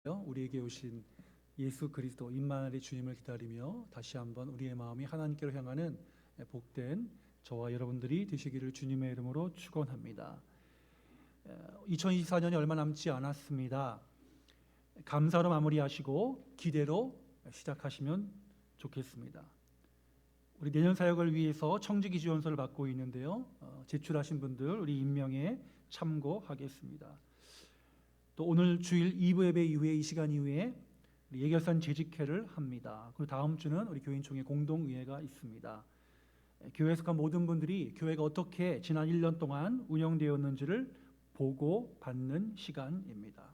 우리에게 오신 예수 그리스도 임마누엘의 주님을 기다리며 다시 한번 우리의 마음이 하나님께로 향하는 복된 저와 여러분들이 되시기를 주님의 이름으로 축원합니다. 2024년이 얼마 남지 않았습니다. 감사로 마무리하시고 기대로 시작하시면 좋겠습니다. 우리 내년 사역을 위해서 청지기지원서를 받고 있는데요, 제출하신 분들 우리 임명에 참고하겠습니다. 또 오늘 주일 2부 예배 이후에 이 시간 이후에 우리 예결산 재직회를 합니다. 그리고 다음 주는 우리 교인총회 공동의회가 있습니다. 교회에 속한 모든 분들이 교회가 어떻게 지난 1년 동안 운영되었는지를 보고 받는 시간입니다.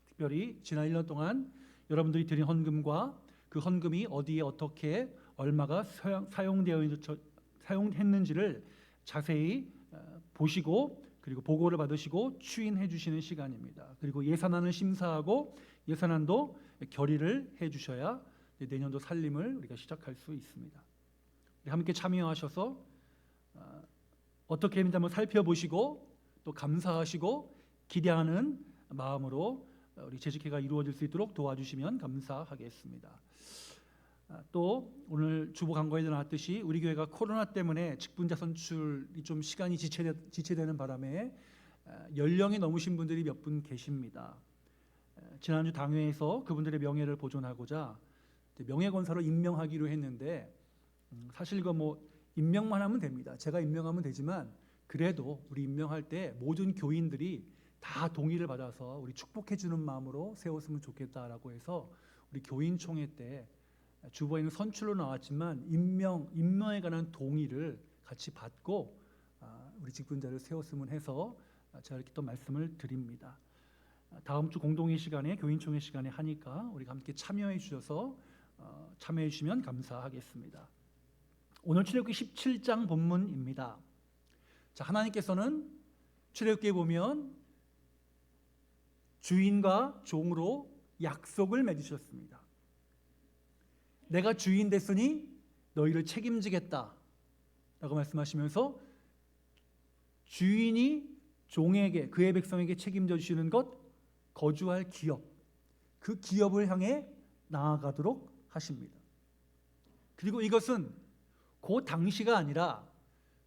특별히 지난 1년 동안 여러분들이 드린 헌금과 그 헌금이 어디에 어떻게 얼마가 사용했는지를 자세히 보시고 그리고 보고를 받으시고 추인해 주시는 시간입니다. 그리고 예산안을 심사하고 예산안도 결의를 해 주셔야 내년도 살림을 우리가 시작할 수 있습니다. 우리 함께 참여하셔서 어떻게 했는지 한번 살펴보시고 또 감사하시고 기대하는 마음으로 우리 재직회가 이루어질 수 있도록 도와주시면 감사하겠습니다. 또 오늘 주보 광고에 나왔듯이 우리 교회가 코로나 때문에 직분자 선출이 좀 시간이 지체되는 바람에 연령이 넘으신 분들이 몇 분 계십니다. 지난주 당회에서 그분들의 명예를 보존하고자 명예권사로 임명하기로 했는데 사실 이거 임명만 하면 됩니다. 제가 임명하면 되지만 그래도 우리 임명할 때 모든 교인들이 다 동의를 받아서 우리 축복해 주는 마음으로 세웠으면 좋겠다라고 해서 우리 교인총회 때 주보에는 선출로 나왔지만 임명에 관한 동의를 같이 받고 우리 직분자를 세웠으면 해서 제가 이렇게 또 말씀을 드립니다. 다음 주 공동회 시간에 교인총회 시간에 하니까 우리가 함께 참여해 주셔서 참여해 주시면 감사하겠습니다. 오늘 출애굽기 17장 본문입니다. 자, 하나님께서는 출애굽기에 보면 주인과 종으로 약속을 맺으셨습니다. 내가 주인 됐으니 너희를 책임지겠다 라고 말씀하시면서 주인이 종에게 그의 백성에게 책임져 주시는 것, 거주할 기업, 그 기업을 향해 나아가도록 하십니다. 그리고 이것은 그 당시가 아니라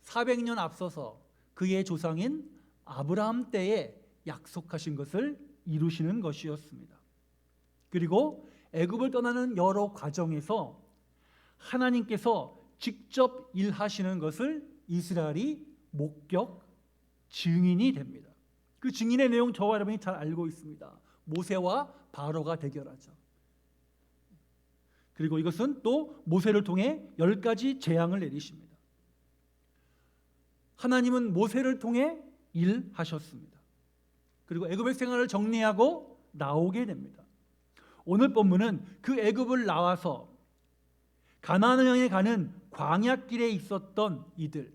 400년 앞서서 그의 조상인 아브라함 때에 약속하신 것을 이루시는 것이었습니다. 그리고 애굽을 떠나는 여러 과정에서 하나님께서 직접 일하시는 것을 이스라엘이 목격 증인이 됩니다. 그 증인의 내용 저와 여러분이 잘 알고 있습니다. 모세와 바로가 대결하죠. 그리고 이것은 또 모세를 통해 10가지 재앙을 내리십니다. 하나님은 모세를 통해 일하셨습니다. 그리고 애굽의 생활을 정리하고 나오게 됩니다. 오늘 본문은 그 애굽을 나와서 가나안을 향해 가는 광야길에 있었던 이들,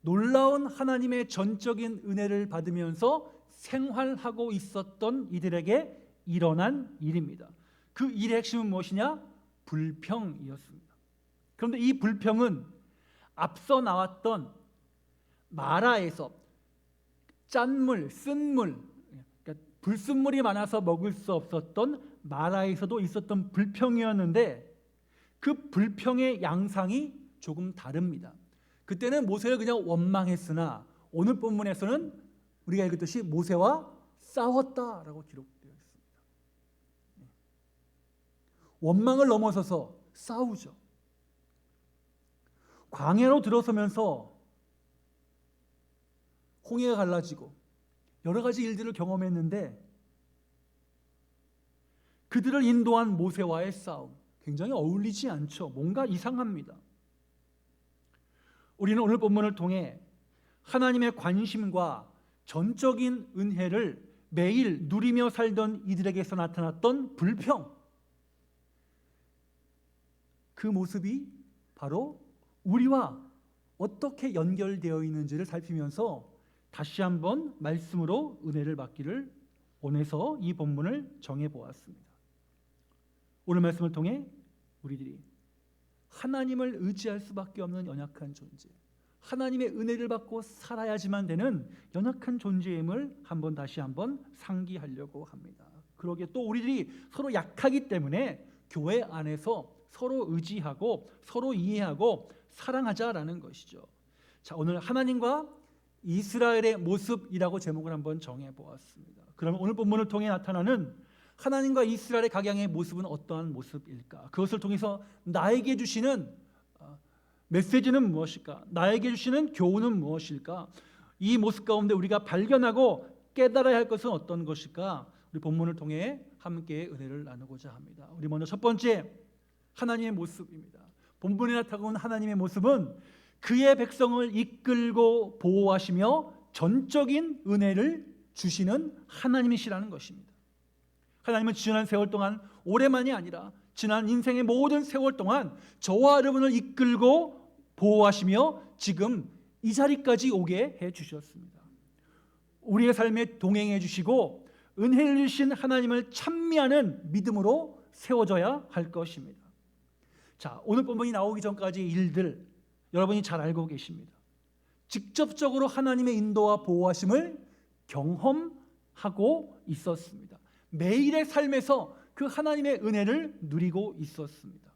놀라운 하나님의 전적인 은혜를 받으면서 생활하고 있었던 이들에게 일어난 일입니다. 그 일의 핵심은 무엇이냐? 불평이었습니다. 그런데 이 불평은 앞서 나왔던 마라에서 짠물, 쓴물, 그러니까 불순물이 많아서 먹을 수 없었던 마라에서도 있었던 불평이었는데 그 불평의 양상이 조금 다릅니다. 그때는 모세를 그냥 원망했으나 오늘 본문에서는 우리가 읽었듯이 모세와 싸웠다라고 기록되어 있습니다. 원망을 넘어서서 싸우죠. 광야로 들어서면서 홍해가 갈라지고 여러 가지 일들을 경험했는데 그들을 인도한 모세와의 싸움, 굉장히 어울리지 않죠. 뭔가 이상합니다. 우리는 오늘 본문을 통해 하나님의 관심과 전적인 은혜를 매일 누리며 살던 이들에게서 나타났던 불평, 그 모습이 바로 우리와 어떻게 연결되어 있는지를 살피면서 다시 한번 말씀으로 은혜를 받기를 원해서 이 본문을 정해보았습니다. 오늘 말씀을 통해 우리들이 하나님을 의지할 수밖에 없는 연약한 존재, 하나님의 은혜를 받고 살아야지만 되는 연약한 존재임을 다시 한번 상기하려고 합니다. 그러기에 또 우리들이 서로 약하기 때문에 교회 안에서 서로 의지하고 서로 이해하고 사랑하자라는 것이죠. 자, 오늘 하나님과 이스라엘의 모습이라고 제목을 한번 정해 보았습니다. 그러면 오늘 본문을 통해 나타나는 하나님과 이스라엘의 각양의 모습은 어떠한 모습일까? 그것을 통해서 나에게 주시는 메시지는 무엇일까? 나에게 주시는 교훈은 무엇일까? 이 모습 가운데 우리가 발견하고 깨달아야 할 것은 어떤 것일까? 우리 본문을 통해 함께 은혜를 나누고자 합니다. 우리 먼저 첫 번째 하나님의 모습입니다. 본문에 나타나는 하나님의 모습은 그의 백성을 이끌고 보호하시며 전적인 은혜를 주시는 하나님이시라는 것입니다. 하나님은 지난 세월 동안 올해만이 아니라 지난 인생의 모든 세월 동안 저와 여러분을 이끌고 보호하시며 지금 이 자리까지 오게 해주셨습니다. 우리의 삶에 동행해 주시고 은혜를 주신 하나님을 찬미하는 믿음으로 세워져야 할 것입니다. 자, 오늘 본문이 나오기 전까지 일들 여러분이 잘 알고 계십니다. 직접적으로 하나님의 인도와 보호하심을 경험하고 있었습니다. 매일의 삶에서 그 하나님의 은혜를 누리고 있었습니다.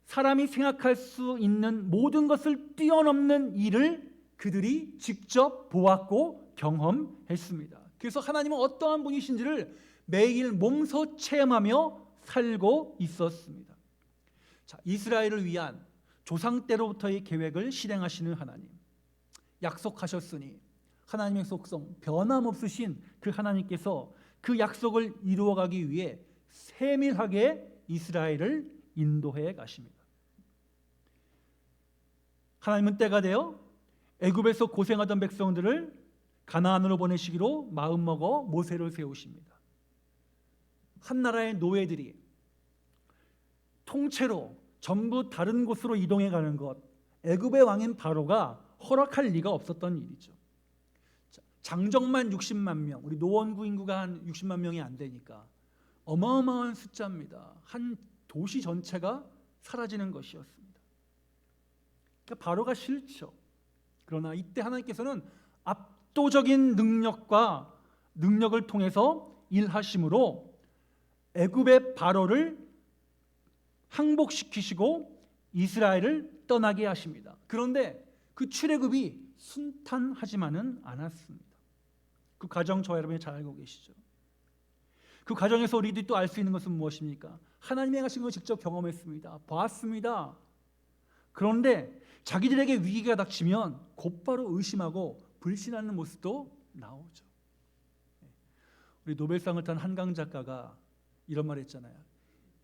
사람이 생각할 수 있는 모든 것을 뛰어넘는 일을 그들이 직접 보았고 경험했습니다. 그래서 하나님은 어떠한 분이신지를 매일 몸소 체험하며 살고 있었습니다. 자, 이스라엘을 위한 조상 때로부터의 계획을 실행하시는 하나님, 약속하셨으니 하나님의 속성 변함없으신 그 하나님께서 그 약속을 이루어가기 위해 세밀하게 이스라엘을 인도해 가십니다. 하나님은 때가 되어 애굽에서 고생하던 백성들을 가나안으로 보내시기로 마음먹어 모세를 세우십니다. 한 나라의 노예들이 통째로 전부 다른 곳으로 이동해 가는 것, 애굽의 왕인 바로가 허락할 리가 없었던 일이죠. 장정만 60만 명, 우리 노원구 인구가 한 60만 명이 안 되니까 어마어마한 숫자입니다. 한 도시 전체가 사라지는 것이었습니다. 그러니까 바로가 싫죠. 그러나 이때 하나님께서는 압도적인 능력을 통해서 일하심으로 애굽의 바로를 항복시키시고 이스라엘을 떠나게 하십니다. 그런데 그 출애굽이 순탄하지만은 않았습니다. 그 과정 저와 여러분이 잘 알고 계시죠. 그 과정에서 우리들이 또 알 수 있는 것은 무엇입니까? 하나님이 행하신 것을 직접 경험했습니다. 봤습니다. 그런데 자기들에게 위기가 닥치면 곧바로 의심하고 불신하는 모습도 나오죠. 우리 노벨상을 탄 한강 작가가 이런 말 했잖아요.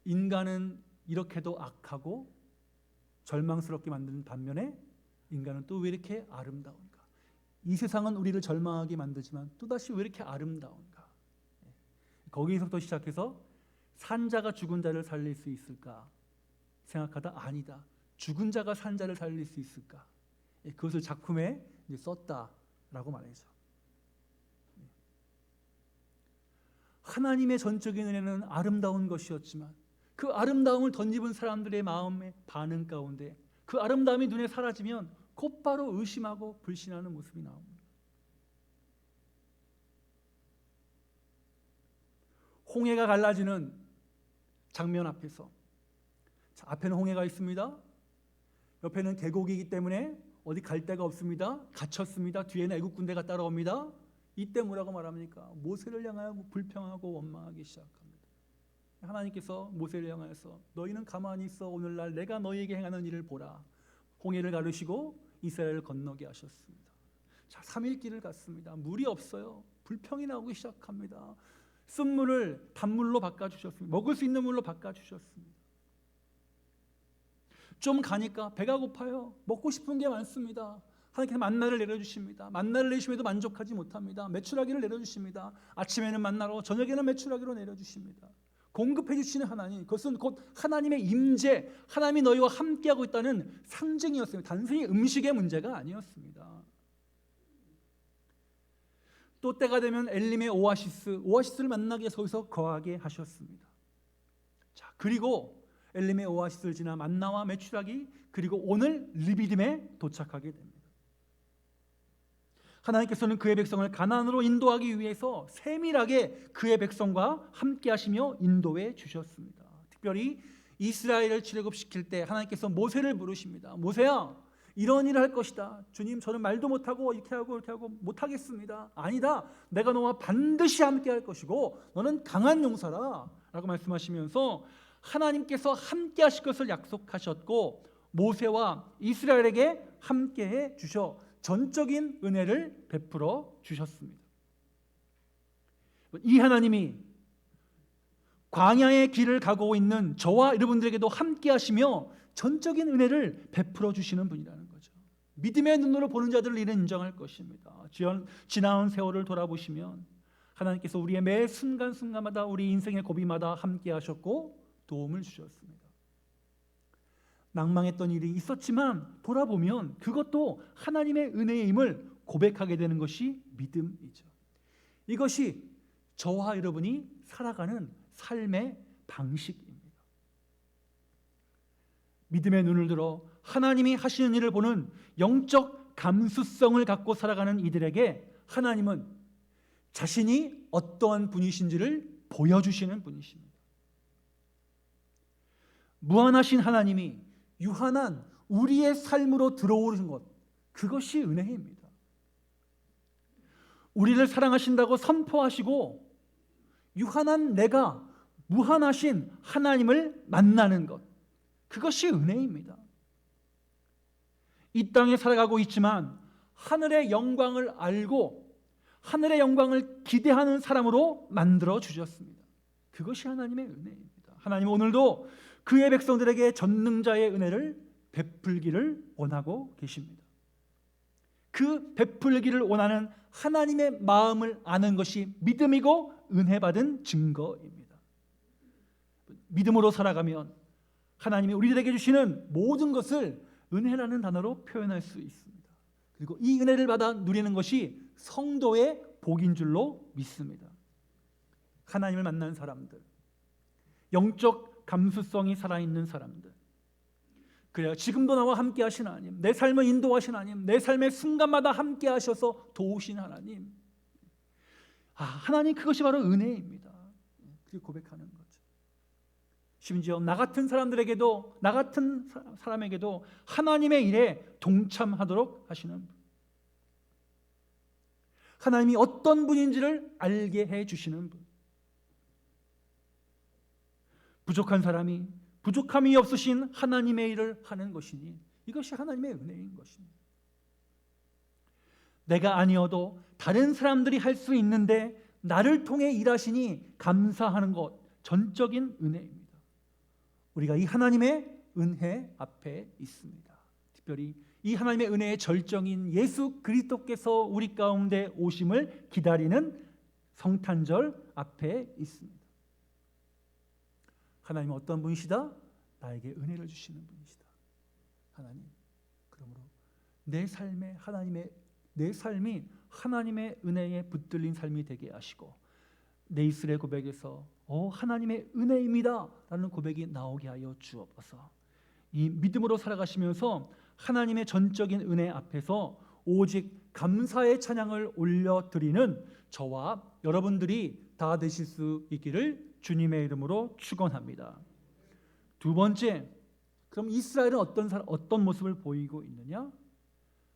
인간은 이렇게도 악하고 절망스럽게 만드는 반면에 인간은 또 왜 이렇게 아름다운가? 이 세상은 우리를 절망하게 만들지만 또다시 왜 이렇게 아름다운가? 거기서부터 시작해서 산자가 죽은 자를 살릴 수 있을까? 생각하다 아니다. 죽은 자가 산 자를 살릴 수 있을까? 그것을 작품에 썼다라고 말이죠. 하나님의 전적인 은혜는 아름다운 것이었지만 그 아름다움을 덧입은 사람들의 마음의 반응 가운데 그 아름다움이 눈에 사라지면 곧바로 의심하고 불신하는 모습이 나옵니다. 홍해가 갈라지는 장면 앞에서, 자, 앞에는 홍해가 있습니다. 옆에는 계곡이기 때문에 어디 갈 데가 없습니다. 갇혔습니다. 뒤에는 애국 군대가 따라옵니다. 이때 뭐라고 말합니까? 모세를 향하여 불평하고 원망하기 시작합니다. 하나님께서 모세를 향하여서 너희는 가만히 있어 오늘날 내가 너희에게 행하는 일을 보라. 홍해를 가르시고 이스라엘을 건너게 하셨습니다. 자, 3일 길을 갔습니다. 물이 없어요. 불평이 나오기 시작합니다. 쓴물을 단물로 바꿔주셨습니다. 먹을 수 있는 물로 바꿔주셨습니다. 좀 가니까 배가 고파요. 먹고 싶은 게 많습니다. 하나님께서 만나를 내려주십니다. 만나를 내리심에도 만족하지 못합니다. 메추라기를 내려주십니다. 아침에는 만나로 저녁에는 메추라기로 내려주십니다. 공급해 주시는 하나님, 그것은 곧 하나님의 임재, 하나님이 너희와 함께하고 있다는 상징이었습니다. 단순히 음식의 문제가 아니었습니다. 또 때가 되면 엘림의 오아시스를 만나기 위해서 거기서 거하게 하셨습니다. 자, 그리고 엘림의 오아시스를 지나 만나와 메추라기, 그리고 오늘 르비딤에 도착하게 됩니다. 하나님께서는 그의 백성을 가나안으로 인도하기 위해서 세밀하게 그의 백성과 함께 하시며 인도해 주셨습니다. 특별히 이스라엘을 출애굽시킬 때 하나님께서 모세를 부르십니다. 모세야, 이런 일을 할 것이다. 주님, 저는 말도 못하고 이렇게 하고 못하겠습니다. 아니다, 내가 너와 반드시 함께 할 것이고 너는 강한 용사라 라고 말씀하시면서 하나님께서 함께 하실 것을 약속하셨고 모세와 이스라엘에게 함께해 주셔 전적인 은혜를 베풀어 주셨습니다. 이 하나님이 광야의 길을 가고 있는 저와 여러분들에게도 함께 하시며 전적인 은혜를 베풀어 주시는 분이라는 거죠. 믿음의 눈으로 보는 자들을 이는 인정할 것입니다. 지나온 세월을 돌아보시면 하나님께서 우리의 매 순간순간마다 우리 인생의 고비마다 함께 하셨고 도움을 주셨습니다. 낭망했던 일이 있었지만 돌아보면 그것도 하나님의 은혜임을 고백하게 되는 것이 믿음이죠. 이것이 저와 여러분이 살아가는 삶의 방식입니다. 믿음의 눈을 들어 하나님이 하시는 일을 보는 영적 감수성을 갖고 살아가는 이들에게 하나님은 자신이 어떠한 분이신지를 보여주시는 분이십니다. 무한하신 하나님이 유한한 우리의 삶으로 들어오는 것, 그것이 은혜입니다. 우리를 사랑하신다고 선포하시고 유한한 내가 무한하신 하나님을 만나는 것, 그것이 은혜입니다. 이 땅에 살아가고 있지만 하늘의 영광을 알고 하늘의 영광을 기대하는 사람으로 만들어 주셨습니다. 그것이 하나님의 은혜입니다. 하나님은 오늘도 그의 백성들에게 전능자의 은혜를 베풀기를 원하고 계십니다. 그 베풀기를 원하는 하나님의 마음을 아는 것이 믿음이고 은혜 받은 증거입니다. 믿음으로 살아가면 하나님이 우리들에게 주시는 모든 것을 은혜라는 단어로 표현할 수 있습니다. 그리고 이 은혜를 받아 누리는 것이 성도의 복인 줄로 믿습니다. 하나님을 만난 사람들, 영적 감수성이 살아있는 사람들, 그래야 지금도 나와 함께 하신 하나님, 내 삶을 인도하신 하나님, 내 삶의 순간마다 함께 하셔서 도우신 하나님, 하나님, 그것이 바로 은혜입니다. 그렇게 고백하는 거죠. 심지어 나 같은 사람들에게도, 나 같은 사람에게도 하나님의 일에 동참하도록 하시는 분, 하나님이 어떤 분인지를 알게 해주시는 분, 부족한 사람이 부족함이 없으신 하나님의 일을 하는 것이니 이것이 하나님의 은혜인 것입니다. 내가 아니어도 다른 사람들이 할 수 있는데 나를 통해 일하시니 감사하는 것, 전적인 은혜입니다. 우리가 이 하나님의 은혜 앞에 있습니다. 특별히 이 하나님의 은혜의 절정인 예수 그리스도께서 우리 가운데 오심을 기다리는 성탄절 앞에 있습니다. 하나님은 어떤 분이시다? 나에게 은혜를 주시는 분이시다. 하나님, 그러므로 내 삶이 하나님의 은혜에 붙들린 삶이 되게 하시고 내 입술의 고백에서 하나님의 은혜입니다 라는 고백이 나오게 하여 주옵소서. 이 믿음으로 살아가시면서 하나님의 전적인 은혜 앞에서 오직 감사의 찬양을 올려드리는 저와 여러분들이 다 되실 수 있기를 주님의 이름으로 축원합니다. 두 번째, 그럼 이스라엘은 어떤 모습을 보이고 있느냐?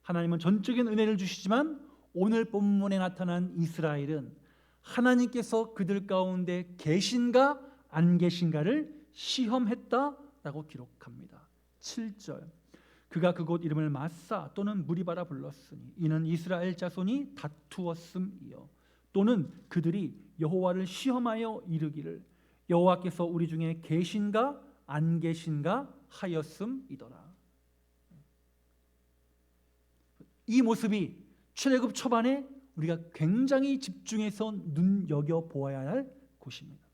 하나님은 전적인 은혜를 주시지만 오늘 본문에 나타난 이스라엘은 하나님께서 그들 가운데 계신가 안 계신가를 시험했다라고 기록합니다. 7절, 그가 그곳 이름을 마사 또는 무리바라 불렀으니 이는 이스라엘 자손이 다투었음이요, 또는 그들이 여호와를 시험하여 이르기를 여호와께서 우리 중에 계신가 안 계신가 하였음이더라. 이 모습이 출애굽 초반에 우리가 굉장히 집중해서 눈여겨보아야 할 곳입니다.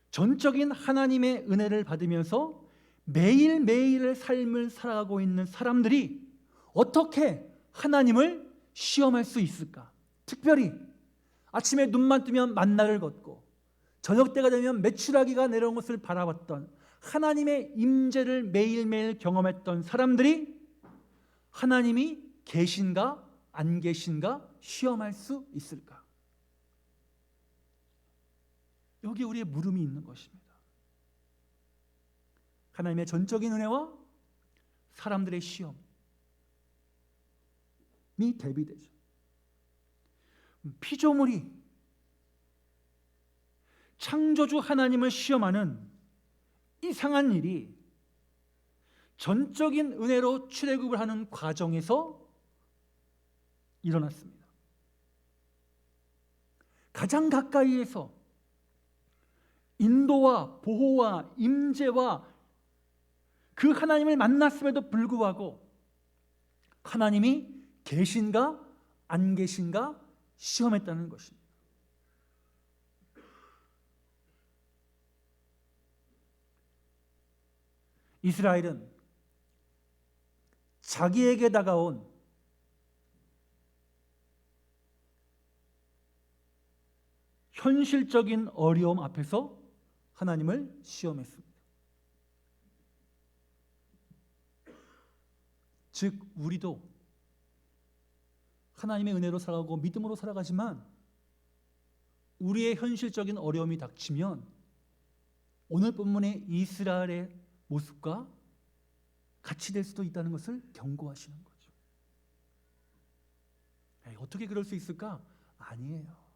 전적인 하나님의 은혜를 받으면서 매일매일의 삶을 살아가고 있는 사람들이 어떻게 하나님을 시험할 수 있을까? 특별히 아침에 눈만 뜨면 만나를 걷고 저녁 때가 되면 메추라기가 내려온 것을 바라봤던 하나님의 임재를 매일매일 경험했던 사람들이 하나님이 계신가 안 계신가 시험할 수 있을까? 여기 우리의 물음이 있는 것입니다. 하나님의 전적인 은혜와 사람들의 시험이 대비되죠. 피조물이 창조주 하나님을 시험하는 이상한 일이 전적인 은혜로 출애굽을 하는 과정에서 일어났습니다. 가장 가까이에서 인도와 보호와 임재와 그 하나님을 만났음에도 불구하고 하나님이 계신가 안 계신가 시험했다는 것입니다. 이스라엘은 자기에게 다가온 현실적인 어려움 앞에서 하나님을 시험했습니다. 즉 우리도 하나님의 은혜로 살아가고 믿음으로 살아가지만 우리의 현실적인 어려움이 닥치면 오늘 본문의 이스라엘의 모습과 같이 될 수도 있다는 것을 경고하시는 거죠. 어떻게 그럴 수 있을까? 아니에요.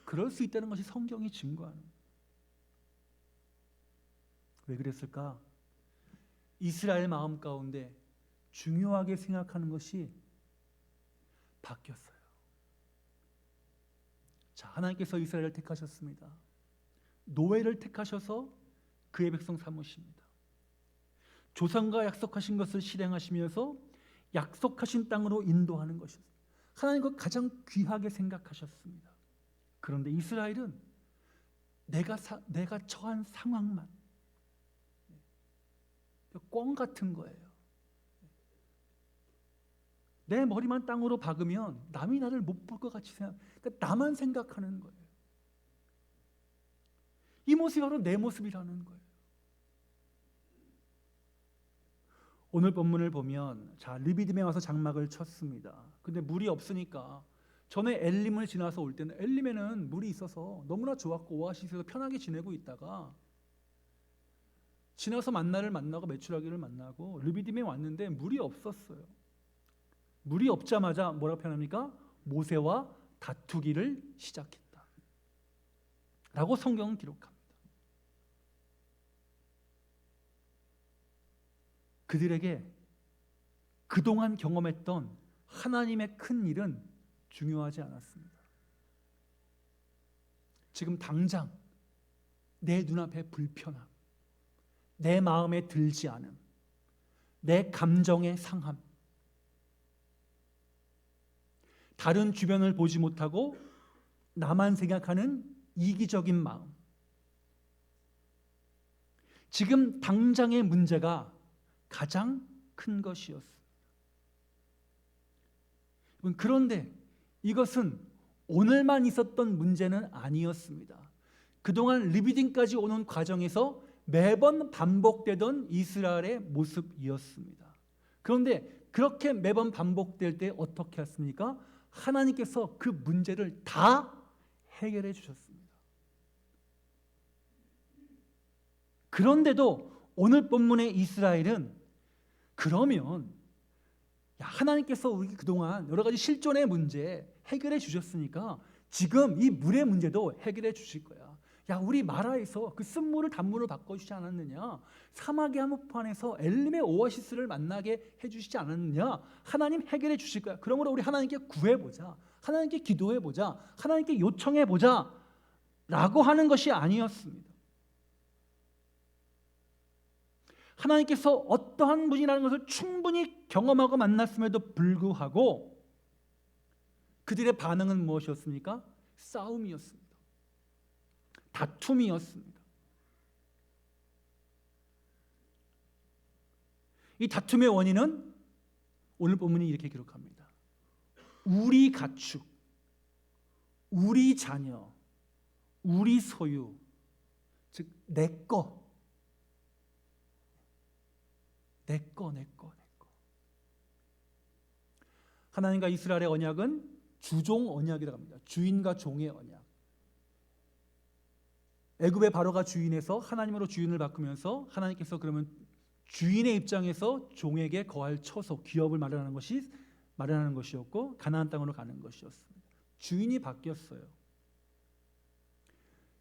그럴 수 있다는 것이 성경이 증거하는 거예요. 왜 그랬을까? 이스라엘 마음 가운데 중요하게 생각하는 것이 바뀌었어요. 자, 하나님께서 이스라엘을 택하셨습니다. 노예를 택하셔서 그의 백성 삼으십니다. 조상과 약속하신 것을 실행하시면서 약속하신 땅으로 인도하는 것이었습니다. 하나님과 가장 귀하게 생각하셨습니다. 그런데 이스라엘은 내가 처한 상황만 꽝 같은 거예요. 내 머리만 땅으로 박으면 남이 나를 못 볼 것 같이 그러니까 나만 생각하는 거예요. 이 모습이 바로 내 모습이라는 거예요. 오늘 본문을 보면 르비딤에 와서 장막을 쳤습니다. 근데 물이 없으니까 전에 엘림을 지나서 올 때는 엘림에는 물이 있어서 너무나 좋았고 오아시스에서 편하게 지내고 있다가 지나서 만나를 만나고 메추라기를 만나고 르비딤에 왔는데 물이 없었어요. 물이 없자마자 뭐라고 표현합니까? 모세와 다투기를 시작했다 라고 성경은 기록합니다. 그들에게 그동안 경험했던 하나님의 큰 일은 중요하지 않았습니다. 지금 당장 내 눈앞에 불편함, 내 마음에 들지 않음, 내 감정의 상함, 다른 주변을 보지 못하고 나만 생각하는 이기적인 마음, 지금 당장의 문제가 가장 큰 것이었습니다. 그런데 이것은 오늘만 있었던 문제는 아니었습니다. 그동안 르비딤까지 오는 과정에서 매번 반복되던 이스라엘의 모습이었습니다. 그런데 그렇게 매번 반복될 때 어떻게 했습니까? 하나님께서 그 문제를 다 해결해 주셨습니다. 그런데도 오늘 본문의 이스라엘은 그러면 하나님께서 우리 그동안 여러 가지 실존의 문제 해결해 주셨으니까 지금 이 물의 문제도 해결해 주실 거야. 우리 마라에서 그 쓴물을 단물로 바꿔주지 않았느냐? 사막의 한복판에서 엘림의 오아시스를 만나게 해주시지 않았느냐? 하나님 해결해 주실 거야. 그러므로 우리 하나님께 구해보자. 하나님께 기도해보자. 하나님께 요청해보자 라고 하는 것이 아니었습니다. 하나님께서 어떠한 분이라는 것을 충분히 경험하고 만났음에도 불구하고 그들의 반응은 무엇이었습니까? 싸움이었습니다. 다툼이었습니다. 이 다툼의 원인은 오늘 본문이 이렇게 기록합니다. 우리 가축, 우리 자녀, 우리 소유, 즉 내 거, 내 거. 하나님과 이스라엘의 언약은 주종 언약이라고 합니다. 주인과 종의 언약. 애굽의 바로가 주인에서 하나님으로 주인을 바꾸면서 하나님께서 그러면 주인의 입장에서 종에게 거할 처소, 기업을 마련하는 것이었고 가나안 땅으로 가는 것이었습니다. 주인이 바뀌었어요.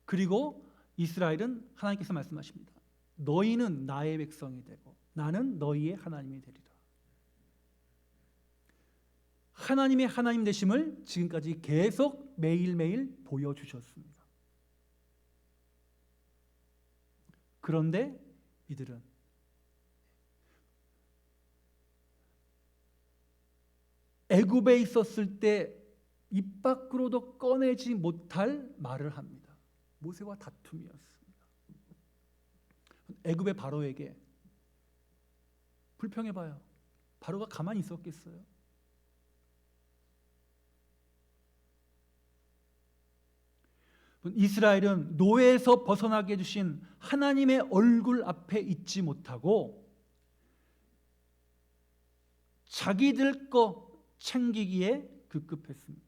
그리고 이스라엘은 하나님께서 말씀하십니다. 너희는 나의 백성이 되고 나는 너희의 하나님이 되리라. 하나님의 하나님 되심을 지금까지 계속 매일매일 보여주셨습니다. 그런데 이들은 애굽에 있었을 때 입 밖으로도 꺼내지 못할 말을 합니다. 모세와 다툼이었습니다. 애굽의 바로에게 불평해봐요. 바로가 가만히 있었겠어요? 이스라엘은 노예에서 벗어나게 해주신 하나님의 얼굴 앞에 있지 못하고 자기들 거 챙기기에 급급했습니다.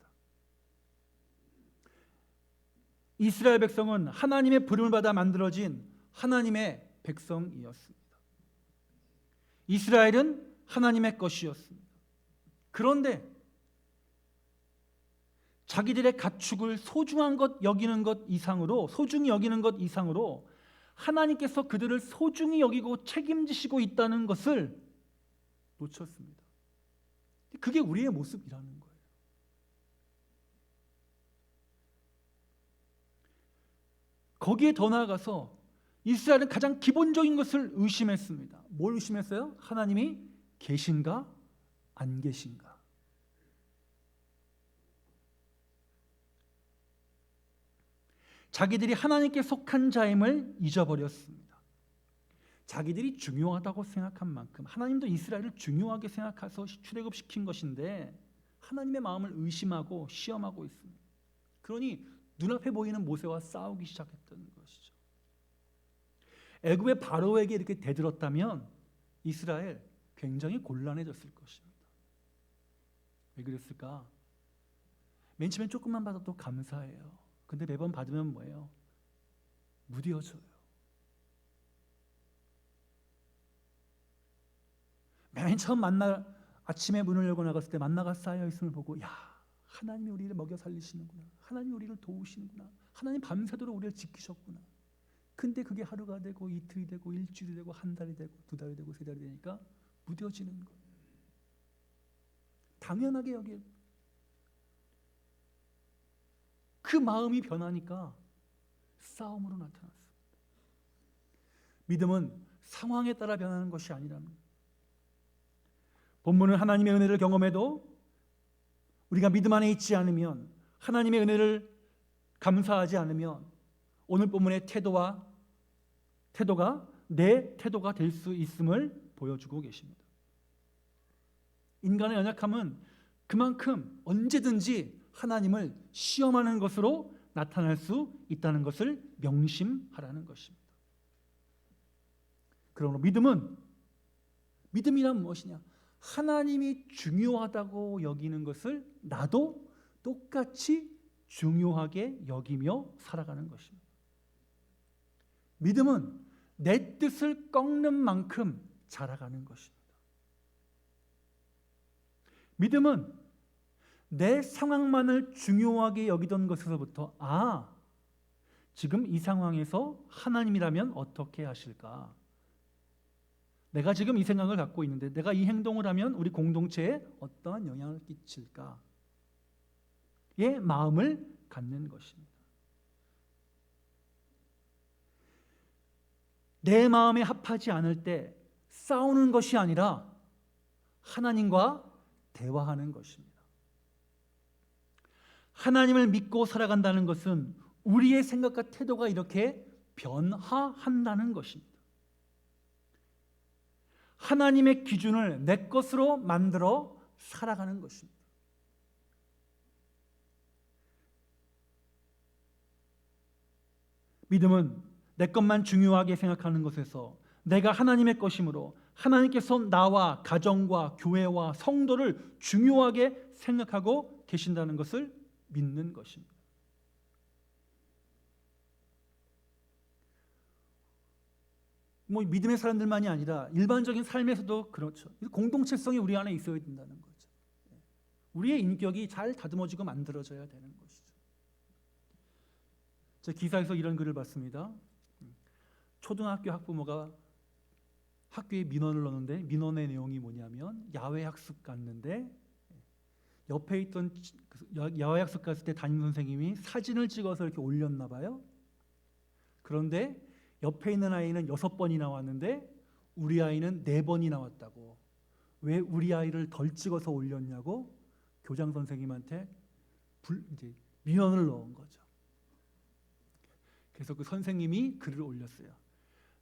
이스라엘 백성은 하나님의 부름을 받아 만들어진 하나님의 백성이었습니다. 이스라엘은 하나님의 것이었습니다. 그런데 자기들의 가축을 소중히 여기는 것 이상으로 하나님께서 그들을 소중히 여기고 책임지시고 있다는 것을 놓쳤습니다. 그게 우리의 모습이라는 거예요. 거기에 더 나아가서 이스라엘은 가장 기본적인 것을 의심했습니다. 뭘 의심했어요? 하나님이 계신가 안 계신가? 자기들이 하나님께 속한 자임을 잊어버렸습니다. 자기들이 중요하다고 생각한 만큼 하나님도 이스라엘을 중요하게 생각해서 출애굽시킨 것인데 하나님의 마음을 의심하고 시험하고 있습니다. 그러니 눈앞에 보이는 모세와 싸우기 시작했던 것이죠. 애굽의 바로에게 이렇게 대들었다면 이스라엘 굉장히 곤란해졌을 것입니다. 왜 그랬을까? 맨 처음엔 조금만 받아도 감사해요. 근데 매번 받으면 뭐예요? 무뎌져요. 맨 처음 아침에 문을 열고 나갔을 때 만나가 쌓여 있음을 보고 야, 하나님이 우리를 먹여 살리시는구나. 하나님이 우리를 도우시는구나. 하나님 밤새도록 우리를 지키셨구나. 근데 그게 하루가 되고 이틀이 되고 일주일이 되고 한 달이 되고 두 달이 되고 세 달이 되니까 무뎌지는 거예요. 당연하게 여길 그 마음이 변하니까 싸움으로 나타났습니다. 믿음은 상황에 따라 변하는 것이 아니라는 거예요. 본문은 하나님의 은혜를 경험해도 우리가 믿음 안에 있지 않으면, 하나님의 은혜를 감사하지 않으면 오늘 본문의 태도가 내 태도가 될 수 있음을 보여주고 계십니다. 인간의 연약함은 그만큼 언제든지 하나님을 시험하는 것으로 나타날 수 있다는 것을 명심하라는 것입니다. 그러므로 믿음이란 무엇이냐? 하나님이 중요하다고 여기는 것을 나도 똑같이 중요하게 여기며 살아가는 것입니다. 믿음은 내 뜻을 꺾는 만큼 자라가는 것입니다. 믿음은 내 상황만을 중요하게 여기던 것에서부터 지금 이 상황에서 하나님이라면 어떻게 하실까? 내가 지금 이 생각을 갖고 있는데 내가 이 행동을 하면 우리 공동체에 어떠한 영향을 끼칠까의 마음을 갖는 것입니다. 내 마음에 합하지 않을 때 싸우는 것이 아니라 하나님과 대화하는 것입니다. 하나님을 믿고 살아간다는 것은 우리의 생각과 태도가 이렇게 변화한다는 것입니다. 하나님의 기준을 내 것으로 만들어 살아가는 것입니다. 믿음은 내 것만 중요하게 생각하는 것에서 내가 하나님의 것이므로 하나님께서 나와 가정과 교회와 성도를 중요하게 생각하고 계신다는 것을 믿는 것입니다. 뭐 믿음의 사람들만이 아니라 일반적인 삶에서도 그렇죠. 공동체성이 우리 안에 있어야 된다는 거죠. 우리의 인격이 잘 다듬어지고 만들어져야 되는 것이죠. 제 기사에서 이런 글을 봤습니다. 초등학교 학부모가 학교에 민원을 넣는데 민원의 내용이 뭐냐면 야외 학습 갔는데 옆에 있던 야외 학습 갔을 때 담임 선생님이 사진을 찍어서 이렇게 올렸나 봐요. 그런데 옆에 있는 아이는 6번이 나왔는데 우리 아이는 4번이 나왔다고. 왜 우리 아이를 덜 찍어서 올렸냐고 교장 선생님한테 이제 민원을 넣은 거죠. 그래서 그 선생님이 글을 올렸어요.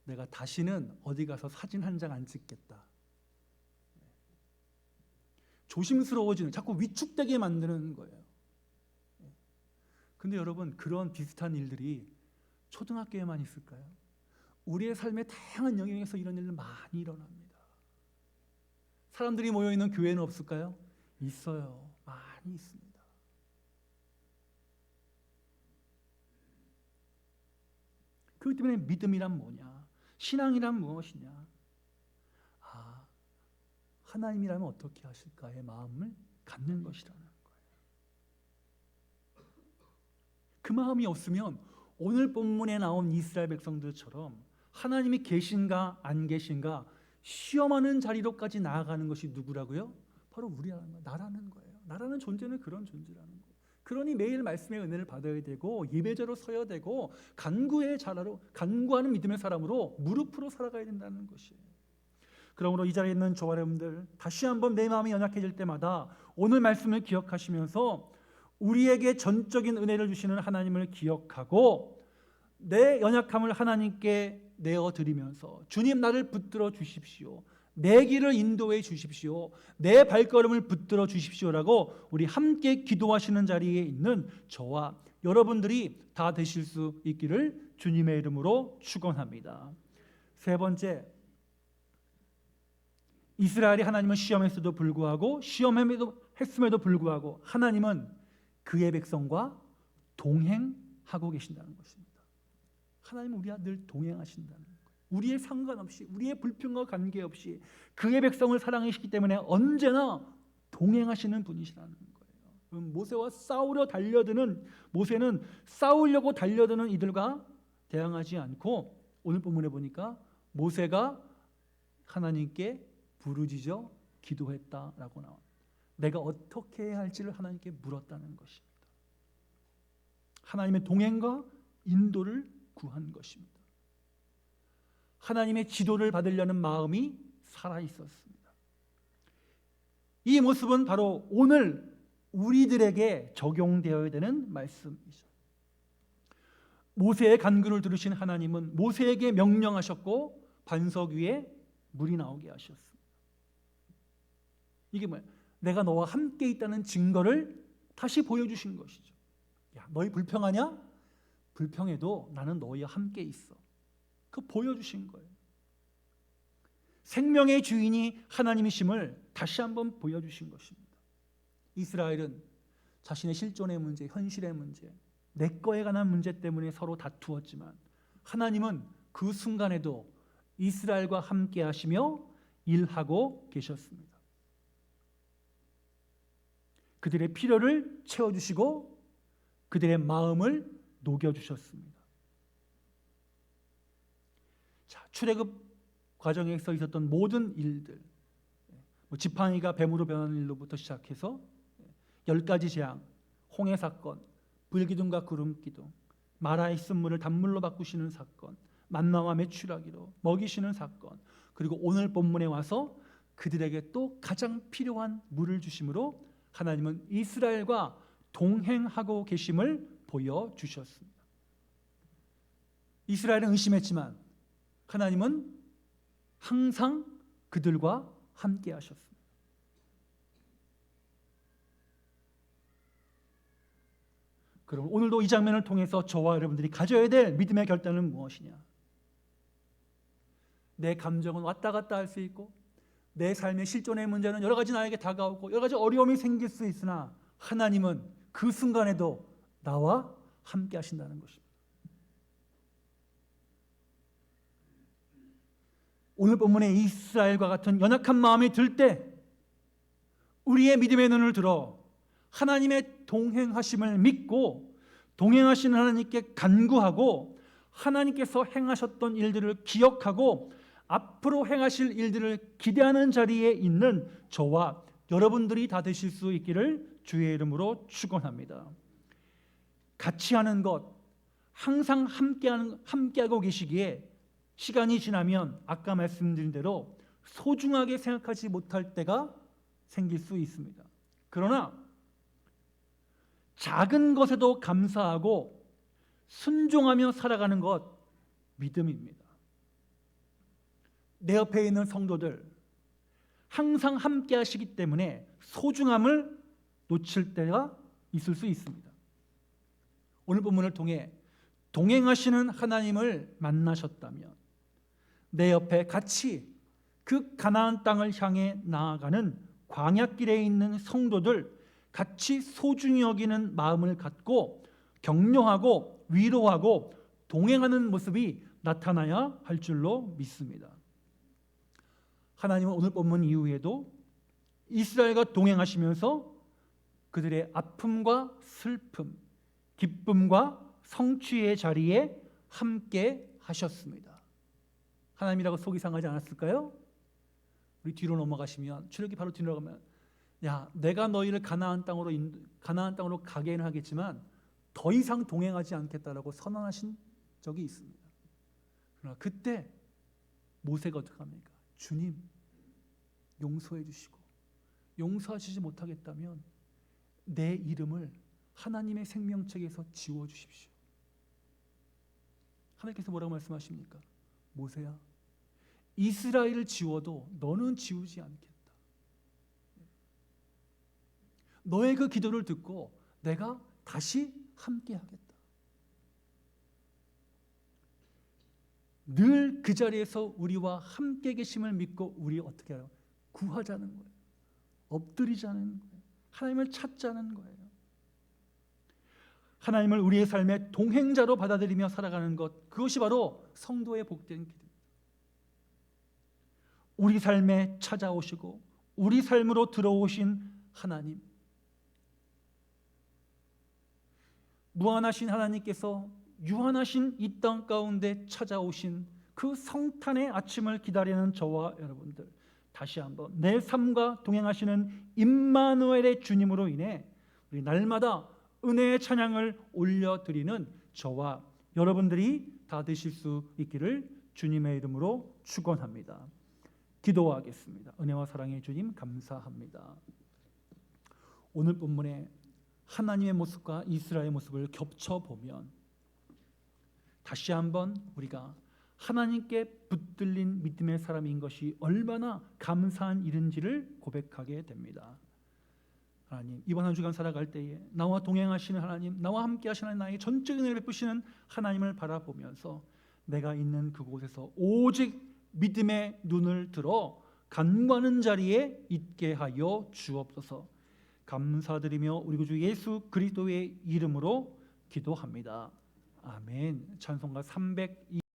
내가 다시는 어디 가서 사진 한 장 안 찍겠다. 조심스러워지는, 자꾸 위축되게 만드는 거예요. 근데 여러분, 그런 비슷한 일들이 초등학교에만 있을까요? 우리의 삶의 다양한 영역에서 이런 일들 많이 일어납니다. 사람들이 모여있는 교회는 없을까요? 있어요. 많이 있습니다. 그렇기 때문에 믿음이란 뭐냐? 신앙이란 무엇이냐? 하나님이라면 어떻게 하실까의 마음을 갖는 것이라는 거예요. 그 마음이 없으면 오늘 본문에 나온 이스라엘 백성들처럼 하나님이 계신가 안 계신가 시험하는 자리로까지 나아가는 것이 누구라고요? 바로 우리라는 거예요. 나라는 거예요. 나라는 존재는 그런 존재라는 거예요. 그러니 매일 말씀의 은혜를 받아야 되고 예배자로 서야 되고 간구하는 믿음의 사람으로 무릎으로 살아가야 된다는 것이에요. 그러므로 이 자리에 있는 저와 여러분들, 다시 한번 내 마음이 연약해질 때마다 오늘 말씀을 기억하시면서 우리에게 전적인 은혜를 주시는 하나님을 기억하고 내 연약함을 하나님께 내어드리면서 주님, 나를 붙들어 주십시오. 내 길을 인도해 주십시오. 내 발걸음을 붙들어 주십시오라고 우리 함께 기도하시는 자리에 있는 저와 여러분들이 다 되실 수 있기를 주님의 이름으로 축원합니다. 세 번째, 이스라엘이 하나님을 시험했음에도 불구하고 하나님은 그의 백성과 동행하고 계신다는 것입니다. 하나님은 우리와 늘 동행하신다는 거예요. 우리의 상관없이, 우리의 불평과 관계없이 그의 백성을 사랑하시기 때문에 언제나 동행하시는 분이시라는 거예요. 모세는 싸우려고 달려드는 이들과 대항하지 않고 오늘 본문에 보니까 모세가 하나님께 부르짖어 기도했다라고 나옵니다. 내가 어떻게 해야 할지를 하나님께 물었다는 것입니다. 하나님의 동행과 인도를 구한 것입니다. 하나님의 지도를 받으려는 마음이 살아있었습니다. 이 모습은 바로 오늘 우리들에게 적용되어야 되는 말씀이죠. 모세의 간구를 들으신 하나님은 모세에게 명령하셨고 반석 위에 물이 나오게 하셨습니다. 이게 뭐예요? 내가 너와 함께 있다는 증거를 다시 보여주신 것이죠. 야, 너희 불평하냐? 불평해도 나는 너희와 함께 있어. 그거 보여주신 거예요. 생명의 주인이 하나님이심을 다시 한번 보여주신 것입니다. 이스라엘은 자신의 실존의 문제, 현실의 문제, 내 거에 관한 문제 때문에 서로 다투었지만 하나님은 그 순간에도 이스라엘과 함께 하시며 일하고 계셨습니다. 그들의 필요를 채워주시고 그들의 마음을 녹여주셨습니다. 자, 출애굽 과정에서 있었던 모든 일들, 지팡이가 뱀으로 변하는 일로부터 시작해서 10가지 재앙, 홍해 사건, 불기둥과 구름기둥, 마라의 쓴물을 단물로 바꾸시는 사건, 만나와 메추라기로 먹이시는 사건, 그리고 오늘 본문에 와서 그들에게 또 가장 필요한 물을 주심으로 하나님은 이스라엘과 동행하고 계심을 보여주셨습니다. 이스라엘은 의심했지만 하나님은 항상 그들과 함께 하셨습니다. 그럼 오늘도 이 장면을 통해서 저와 여러분들이 가져야 될 믿음의 결단은 무엇이냐? 내 감정은 왔다 갔다 할 수 있고 내 삶의 실존의 문제는 여러 가지 나에게 다가오고 여러 가지 어려움이 생길 수 있으나 하나님은 그 순간에도 나와 함께 하신다는 것입니다. 오늘 본문에 이스라엘과 같은 연약한 마음이 들 때 우리의 믿음의 눈을 들어 하나님의 동행하심을 믿고 동행하시는 하나님께 간구하고 하나님께서 행하셨던 일들을 기억하고 앞으로 행하실 일들을 기대하는 자리에 있는 저와 여러분들이 다 되실 수 있기를 주의 이름으로 축원합니다. 같이 하는 것, 항상 함께하고 계시기에 시간이 지나면 아까 말씀드린 대로 소중하게 생각하지 못할 때가 생길 수 있습니다. 그러나 작은 것에도 감사하고 순종하며 살아가는 것 믿음입니다. 내 옆에 있는 성도들 항상 함께 하시기 때문에 소중함을 놓칠 때가 있을 수 있습니다. 오늘 본문을 통해 동행하시는 하나님을 만나셨다면 내 옆에 같이 그 가나안 땅을 향해 나아가는 광야길에 있는 성도들 같이 소중히 여기는 마음을 갖고 격려하고 위로하고 동행하는 모습이 나타나야 할 줄로 믿습니다. 하나님은 오늘 본문 이후에도 이스라엘과 동행하시면서 그들의 아픔과 슬픔, 기쁨과 성취의 자리에 함께 하셨습니다. 하나님이라고 속이 상하지 않았을까요? 우리 뒤로 넘어가시면 출애굽기 바로 뒤로 가면 야, 내가 너희를 가나안 땅으로 가게는 하겠지만 더 이상 동행하지 않겠다라고 선언하신 적이 있습니다. 그러나 그때 모세가 어떻게 합니까? 주님 용서해 주시고 용서하시지 못하겠다면 내 이름을 하나님의 생명책에서 지워 주십시오. 하나님께서 뭐라고 말씀하십니까? 모세야, 이스라엘을 지워도 너는 지우지 않겠다. 너의 그 기도를 듣고 내가 다시 함께 하겠다. 늘 그 자리에서 우리와 함께 계심을 믿고 우리 어떻게 해요? 구하자는 거예요. 엎드리자는 거예요. 하나님을 찾자는 거예요. 하나님을 우리의 삶의 동행자로 받아들이며 살아가는 것, 그것이 바로 성도의 복된 길입니다. 우리 삶에 찾아오시고 우리 삶으로 들어오신 하나님, 무한하신 하나님께서 유한하신 이 땅 가운데 찾아오신 그 성탄의 아침을 기다리는 저와 여러분들, 다시 한번 내 삶과 동행하시는 임마누엘의 주님으로 인해 우리 날마다 은혜의 찬양을 올려드리는 저와 여러분들이 다 되실 수 있기를 주님의 이름으로 축원합니다. 기도하겠습니다. 은혜와 사랑의 주님 감사합니다. 오늘 본문에 하나님의 모습과 이스라엘의 모습을 겹쳐보면 다시 한번 우리가 하나님께 붙들린 믿음의 사람인 것이 얼마나 감사한 일인지를 고백하게 됩니다. 하나님, 이번 한 주간 살아갈 때에 나와 동행하시는 하나님, 나와 함께 하시는 나에게 전적인 은혜를 베푸시는 하나님을 바라보면서 내가 있는 그곳에서 오직 믿음의 눈을 들어 간구하는 자리에 있게 하여 주옵소서. 감사드리며 우리 구주 예수 그리스도의 이름으로 기도합니다. 아멘. 찬송가 302